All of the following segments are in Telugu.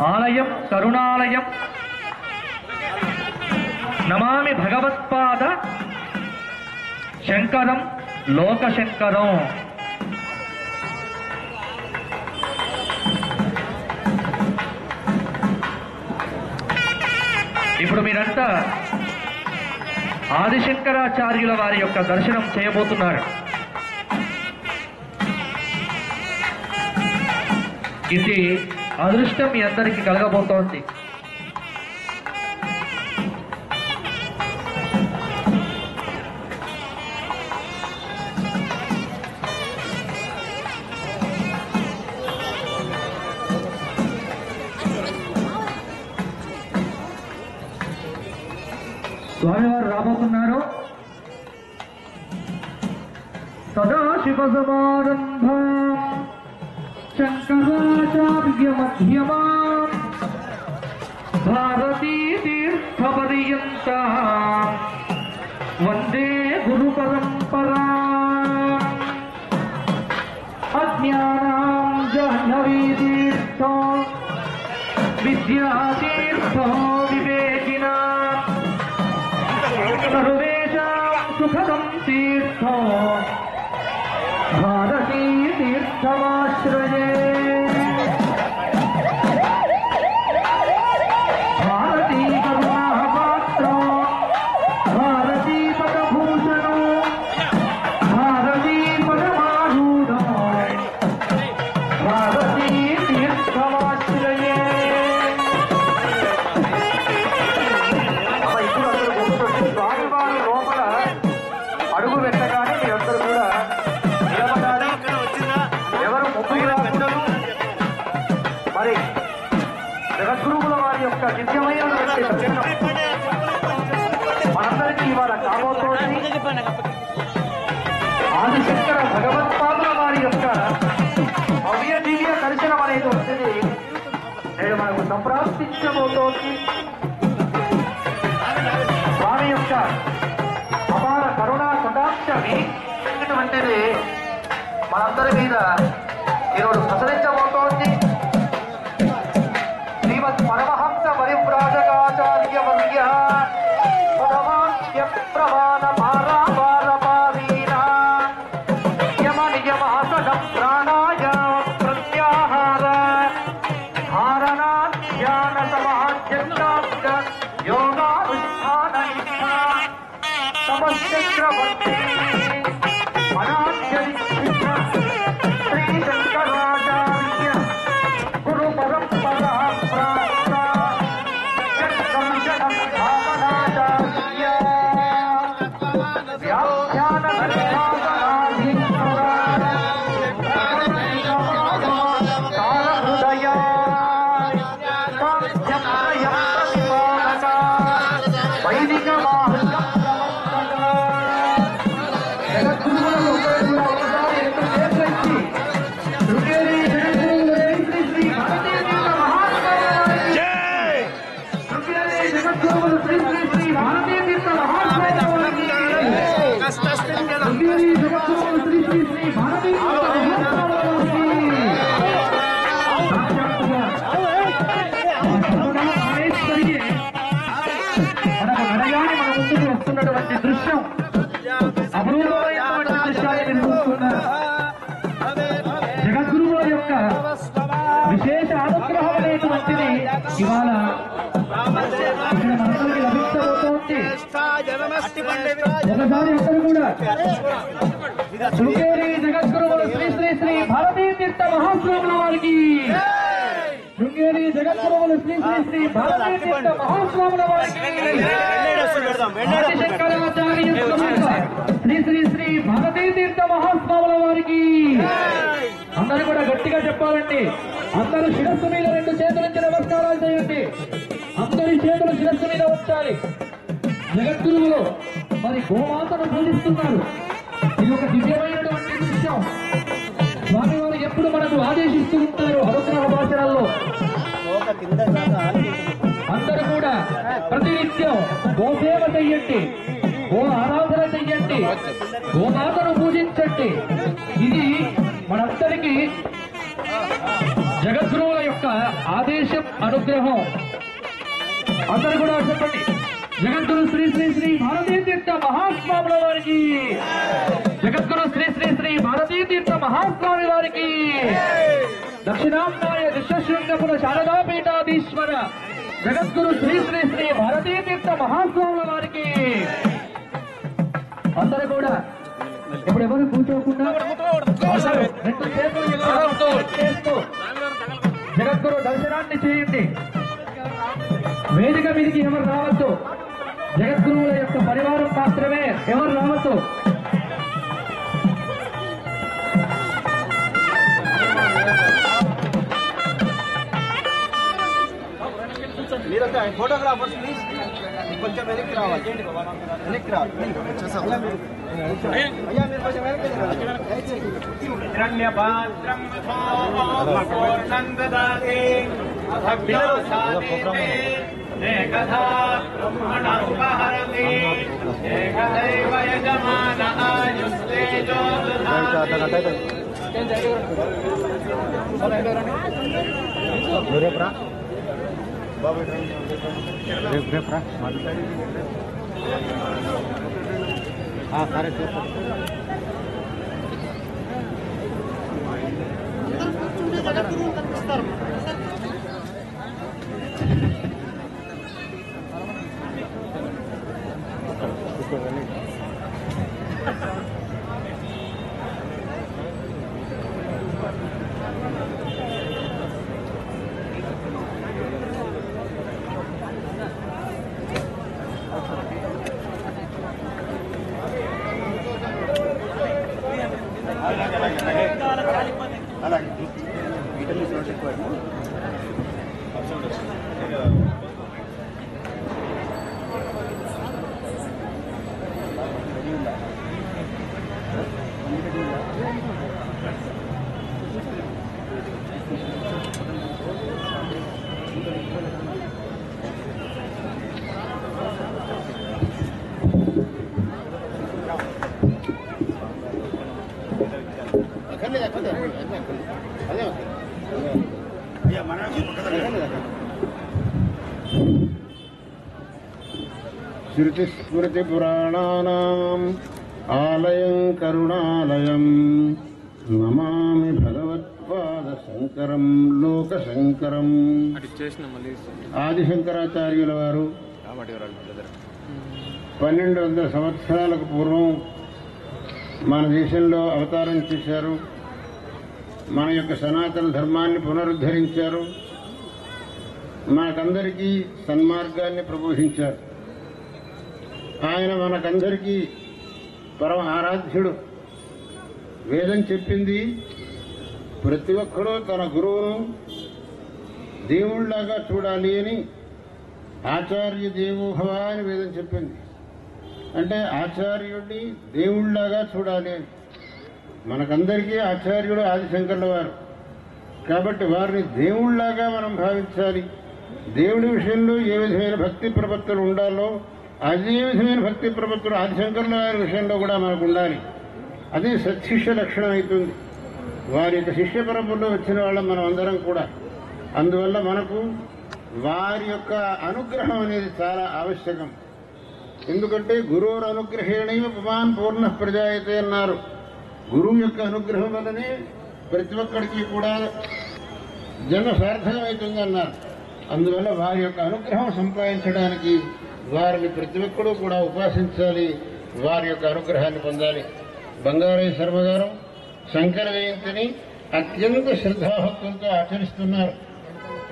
ఆలయం కరుణాలయం నమామి భగవత్పాద శంకరం లోకశంకరం. ఇప్పుడు మీరంతా ఆదిశంకరాచార్యుల వారి యొక్క దర్శనం చేయబోతున్నారు. ఇది అదృష్టం మీ అందరికీ కలగబోతోంది. స్వామివారు రాబోతున్నారు. సదాశివ సమారంభం శంకరాచార్య మధ్యమాం భారతీ తీర్థపర్యంతం వందే గురు పరంపరా. అజ్ఞానాం జాహ్నవీ తీర్థం విద్యాతీర్థం వివేకినాం సర్వేషాం సుఖదం తీర్థం భారతీ తీర్థమాశ్రయే. భారతీ కరుణాపాత్రం భారతీ పదభూషణం భారతీ పదమారూఢం భారతీ తీర్థమాశ్రయే. స్వామివారి లోపల అడుగు పెట్టగానే మీరందరూ కూడా మరి జగద్గురువుల వారి యొక్క దివ్యమైనటువంటి దర్శనం మనందరికీ ఇవాళ కాబోతోంది. ఆదిశంకర భగవత్పాదుల వారి యొక్క భవ్య దివ్య దర్శనం అనేది వచ్చింది నేడు మనకు సంప్రాప్తించబోతోంది. స్వామి యొక్క అపార కరుణా కటాక్షమి వంటిది మనందరి మీద ఈరోజు ప్రసరించబోతోంది. శ్రీమద్ పరమహంస పరివ్రాజకాచార్య వర్య పరమాఖ్య ప్రమాణ పారాపారపారీణ యమ నియమాసన ప్రాణాయామ ప్రత్యాహార ధారణా ధ్యాన సమాధ్యక్ష యోగానుష్ఠాన సమస్యగ్రవర్తి శ్రీ శంకరాచార్య గురు పరంపరా ప్రాప్త భావనాచార్య వ్యాఖ్యాన హృదయ వైదిక వస్తున్నటువంటి దృశ్యం అపూర్వమైనటువంటి దృశ్యాన్ని నిర్మిస్తున్నారు. జగద్గురువుల యొక్క విశేష అనుగ్రహం అనేటువంటిది ఇవాళ ఇక్కడ మనందరికీ లభించబోతోంది. ఒకసారి అందరూ కూడా శృంగేరి జగద్గురువులు శ్రీ శ్రీ శ్రీ భారతీ తీర్థ మహాస్వాముల వారికి, శృంగేరి జగద్గురువులు శ్రీ శ్రీ శ్రీ భారతీ తీర్థ మహాస్వాముల వారికి, ఆదిశంకరాచార్య శ్రీ శ్రీ శ్రీ భారతీ తీర్థ మహాస్వాముల వారికి. అందరూ కూడా గట్టిగా చెప్పాలండి. అందరూ శిరస్సు మీద రెండు చేతుల నుంచి నమస్కారాలు చేయండి. అందరి చేతులు శిరస్సు మీద ఉంచాలి. జగద్గురువులు మరి గోమాతను పూజిస్తున్నారు. ఇది ఒక దివ్యమైనటువంటి దృశ్యం. స్వామివారు ఎప్పుడు మనకు ఆదేశిస్తూ ఉంటారు అనుగ్రహ భాషలలో. అందరూ కూడా ప్రతినిత్యం గోసేవ చెయ్యండి, గో ఆరాధన చెయ్యండి, గోమాతను పూజించండి. ఇది మనందరికీ జగద్గురువుల యొక్క ఆదేశం అనుగ్రహం అందరూ కూడా చెప్పండి. జగద్గురు శ్రీ శ్రీ శ్రీ భారతీ తీర్థ మహాస్వాముల వారికి, జగద్గురు శ్రీ శ్రీ శ్రీ భారతీ తీర్థ మహాస్వామి వారికి, దక్షిణాంనాయ విశ్వశృంగపుర శారదాపీఠాధీశ్వర జగద్గురు శ్రీ శ్రీ శ్రీ భారతీ తీర్థ మహాస్వాముల వారికి అందరూ కూడా ఇప్పుడు ఎవరు కూర్చోకుండా రెండు చేతులు చేస్తూ జగద్గురు దర్శనాన్ని చేయండి. వేదిక మీదకి ఎవరు రావద్దు, జగద్గురువుల యొక్క పరివారం మాత్రమే ఎవరు రావద్దు. ఫోటోగ్రాఫర్స్ ప్లీజ్ కొంచెం వెనక్కి రావాలి, వెనక్కి రావాలి. అయ్యా మీరు కొంచెం వెనక్కి రేపురా బాబు రేపురా సరే అలాగే శృతి స్మృతి పురాణానాం ఆలయం కరుణాలయం నమామి భగవత్పాద శంకరం లోకశంకరం. ఆదిశంకరాచార్యుల వారు 1200 సంవత్సరాలకు పూర్వం మన దేశంలో అవతారం చేశారు. మన యొక్క సనాతన ధర్మాన్ని పునరుద్ధరించారు. మనకందరికీ సన్మార్గాన్ని ప్రబోధించారు. ఆయన మనకందరికీ పరమ ఆరాధ్యుడు. వేదం చెప్పింది ప్రతి ఒక్కరూ తన గురువును దేవుళ్లాగా చూడాలి అని. ఆచార్య దేవోభవ అని వేదం చెప్పింది. అంటే ఆచార్యుడిని దేవుళ్లాగా చూడాలి అని. మనకందరికీ ఆచార్యుడు ఆదిశంకరుల వారు కాబట్టి వారిని దేవుళ్లాగా మనం భావించాలి. దేవుడి విషయంలో ఏ విధమైన భక్తి ప్రపత్తులు ఉండాలో అదే విధమైన భక్తి ప్రపత్తులు ఆదిశంకరుల వారి విషయంలో కూడా మనకు ఉండాలి. అదే సత్శిష్య లక్షణం అవుతుంది. వారి యొక్క శిష్య పరంపరలో వచ్చిన వాళ్ళం మనం అందరం కూడా. అందువల్ల మనకు వారి యొక్క అనుగ్రహం అనేది చాలా ఆవశ్యకం. ఎందుకంటే గురువుల అనుగ్రహేణైవ పుమాన్ పూర్ణ ప్రజాయతే అన్నారు. గురువు యొక్క అనుగ్రహం వల్లనే ప్రతి ఒక్కడికి కూడా జన్మ సార్థకమవుతుంది అన్నారు. అందువల్ల వారి యొక్క అనుగ్రహం సంపాదించడానికి వారిని ప్రతి ఒక్కరూ కూడా ఉపాసించాలి, వారి యొక్క అనుగ్రహాన్ని పొందాలి. బంగారయ్య శర్మ గారు శంకర జయంతిని అత్యంత శ్రద్ధాభక్తులతో ఆచరిస్తున్నారు.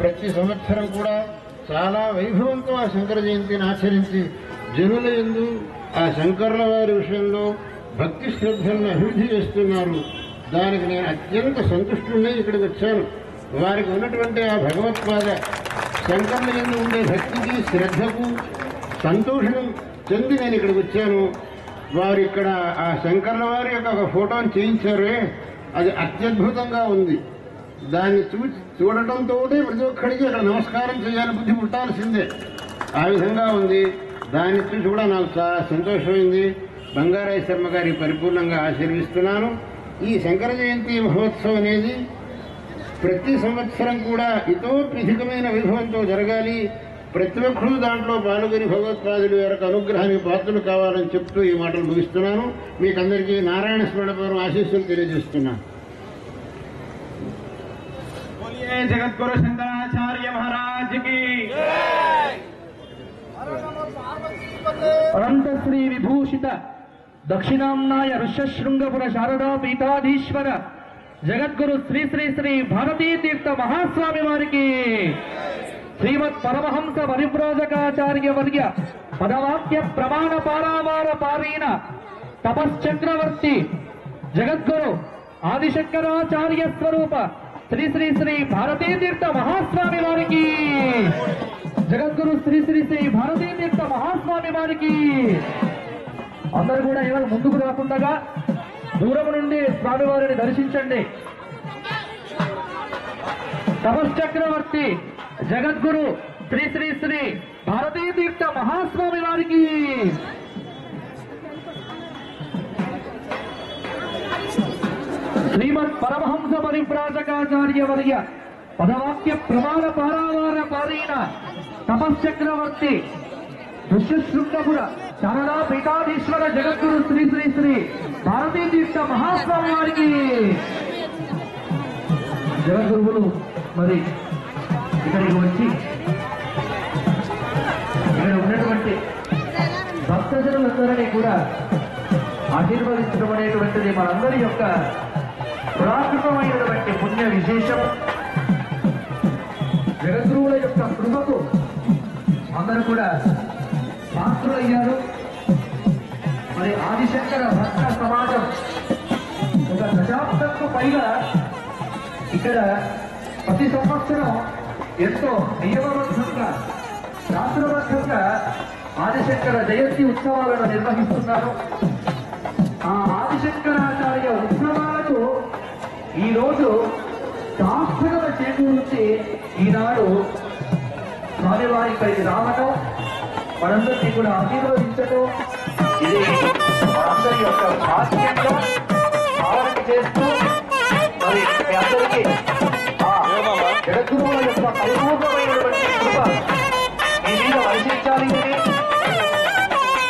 ప్రతి సంవత్సరం కూడా చాలా వైభవంతో ఆ శంకర జయంతిని ఆచరించి జనుల యందు ఆ శంకరుల వారి విషయంలో భక్తి శ్రద్ధలను అభివృద్ధి చేస్తున్నారు. దానికి నేను అత్యంత సంతుష్టుడై ఇక్కడికి వచ్చాను. వారికి ఉన్నటువంటి ఆ భగవత్పాద శంకరుల యందు ఉండే భక్తికి శ్రద్ధకు సంతోషం చెంది నేను ఇక్కడికి వచ్చాను. వారు ఇక్కడ ఆ శంకర్ల వారి యొక్క ఒక ఫోటోని చేయించారే, అది అత్యద్భుతంగా ఉంది. దాన్ని చూడటంతో ప్రతి ఒక్కడికి అక్కడ నమస్కారం చేయాలని బుద్ధి పుట్టాల్సిందే. ఆ విధంగా ఉంది. దాన్ని చూసి కూడా నాకు చాలా సంతోషమైంది. బంగారయ్య శర్మ గారి పరిపూర్ణంగా ఆశీర్విస్తున్నాను. ఈ శంకర జయంతి మహోత్సవం అనేది ప్రతి సంవత్సరం కూడా ఇతోత్విధికమైన వైభవంతో జరగాలి. ప్రతి ఒక్కరూ దాంట్లో పాల్గొని భగవత్పాదులు యొక్క అనుగ్రహానికి పాత్రలు కావాలని చెప్తూ ఈ మాటలు ముగిస్తున్నాను. మీకందరికీ నారాయణ స్మరణపూర్వం ఆశీస్సులు తెలియజేస్తున్నాను. జగద్గురు శంకరాచార్య మహారాజ్ కి అనంత శ్రీ విభూషిత దక్షిణాంనాయ ఋష్యశృంగపుర శారదా పీఠాధీశ్వర జగద్గురు శ్రీ శ్రీ శ్రీ భారతీ తీర్థ మహాస్వామి వారికి శ్రీమద్ పరమహంస పరివ్రాజకాచార్య వర్య పదవాక్య ప్రమాణ పారావార పారీణ తపశ్చక్రవర్తి జగద్గురు ఆదిశంకరాచార్య స్వరూప శ్రీ శ్రీ శ్రీ భారతీ తీర్థ మహాస్వామి వారికి జగద్గురు శ్రీ శ్రీ శ్రీ భారతీ తీర్థ మహాస్వామి వారికి అందరూ కూడా ఎవరు ముందుకు రాకుండా దూరం నుండి స్వామివారిని దర్శించండి. తపశ్చక్రవర్తి జగద్గురు శ్రీ శ్రీ శ్రీ భారతీ తీర్థ మహాస్వామి వారికి శ్రీమద్ పరమహంస పరివ్రాజకాచార్య వర్య పదవాక్య ప్రమాణ పారావార పారీణ తపశ్చక్రవర్తి ఋష్యశృంగపుర శారదా పీఠాధీశ్వర జగద్గురు శ్రీ శ్రీ శ్రీ భారతీ తీర్థ మహాస్వామి వారికి జగద్గురువులు మరి ఇక్కడికి వచ్చి ఇక్కడ ఉన్నటువంటి భక్తజనులందరినీ కూడా ఆశీర్వదించడం అనేటువంటిది మనందరి యొక్క పురాకృతమైనటువంటి పుణ్య విశేషం. జగద్గురువుల యొక్క కృపకు అందరూ కూడా పాత్రులయ్యారు. మరి ఆదిశంకర భక్త సమాజం ఒక దశాబ్దంకు పైగా ఇక్కడ ప్రతి సంవత్సరం ఎంతో నియమబద్ధంగా శాస్త్రబద్ధంగా ఆదిశంకర జయంతి ఉత్సవాలను నిర్వహిస్తున్నారు. ఆ ఆదిశంకరాచార్య ఉత్సవాలకు ఈరోజు సార్థకత చేకూర్చి ఈనాడు స్వామివారి ఇక్కడికి రావటం, మనందరినీ కూడా ఆశీర్వదించటం, ఇది మనందరి యొక్క భాగ్యంగా భావన చేస్తూ మరి మీ అందరికీ జగద్గురువుల యొక్క పరిపూర్ణమైనటువంటి కృప మీ మీద వర్షించాలి.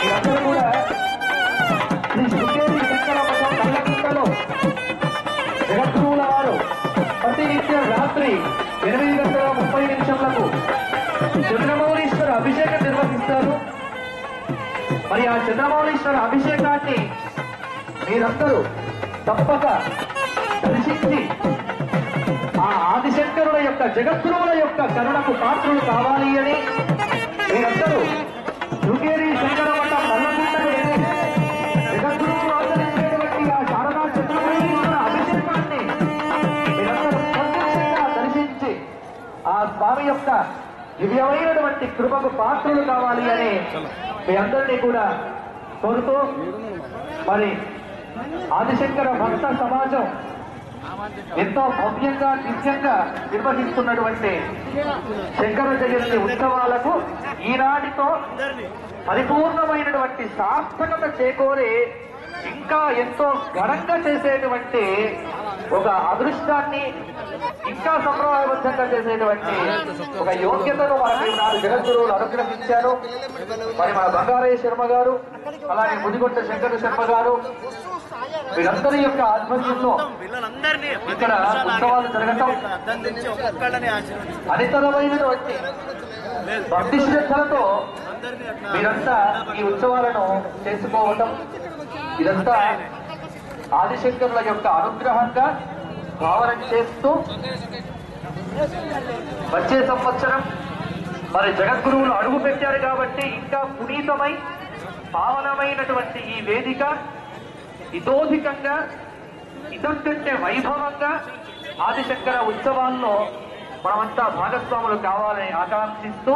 మీరందరూ కూడా శ్రీ శృంగేరి శంకర మఠం కళ్ళకుంటలో జగద్గురువుల వారు ప్రతినిత్యం రాత్రి 8:30 చంద్రమౌళీశ్వర అభిషేకం నిర్వహిస్తారు. మరి ఆ చంద్రమౌళీశ్వర అభిషేకాన్ని మీరందరూ తప్పక దర్శించి ఆ ఆదిశంకరుల యొక్క జగద్గురువుల యొక్క కరుణకు పాత్రలు కావాలి అని మీరందరూ శృంగేరి శంకర మఠం నల్లకుంటకు వెళ్ళి జగద్గురువులు ఆచరించేటువంటి ఆ శారదా చంద్రమౌళీశ్వర అభిషేకాన్ని మీరందరూ ప్రత్యక్షంగా దర్శించి ఆ స్వామి యొక్క దివ్యమైనటువంటి కృపకు పాత్రలు కావాలి అని మీ అందరినీ కూడా కోరుతూ మరి ఆదిశంకర భక్త సమాజం ఎంతో భవ్యంగా దివ్యంగా నిర్వహిస్తున్నటువంటి శంకర జయంతి ఉత్సవాలకు ఈనాటితో పరిపూర్ణమైనటువంటి సార్థకత చేకూరి ఇంకా ఎంతో ఘనంగా చేసేటువంటి ఒక అదృష్టాన్ని ఇంకా సంప్రదాయబద్ధంగా చేసేటువంటి ఒక యోగ్యతను మనకి నాలుగు జగద్గురువులు అనుగ్రహించారు. మరి మన బంగారయ్య శర్మ గారు, అలాగే ముదిగొండ శంకర శర్మ గారు, వీరందరి యొక్క ఆధ్వర్యంలో ఇక్కడ ఉత్సవాలు జరగటం, అనితరమైనటువంటి భక్తి శ్రద్ధలతో మీరంతా ఈ ఉత్సవాలను చేసుకోవటం, ఇదంతా ఆదిశంకరుల యొక్క అనుగ్రహంగా భావన చేస్తూ వచ్చే సంవత్సరం మరి జగద్గురువులు అడుగు పెట్టారు కాబట్టి ఇంకా పునీతమై పావనమైనటువంటి ఈ వేదిక ఇతోధికంగా ఇదంటే వైభవంగా ఆదిశంకర ఉత్సవాల్లో మనమంతా భాగస్వాములు కావాలని ఆకాంక్షిస్తూ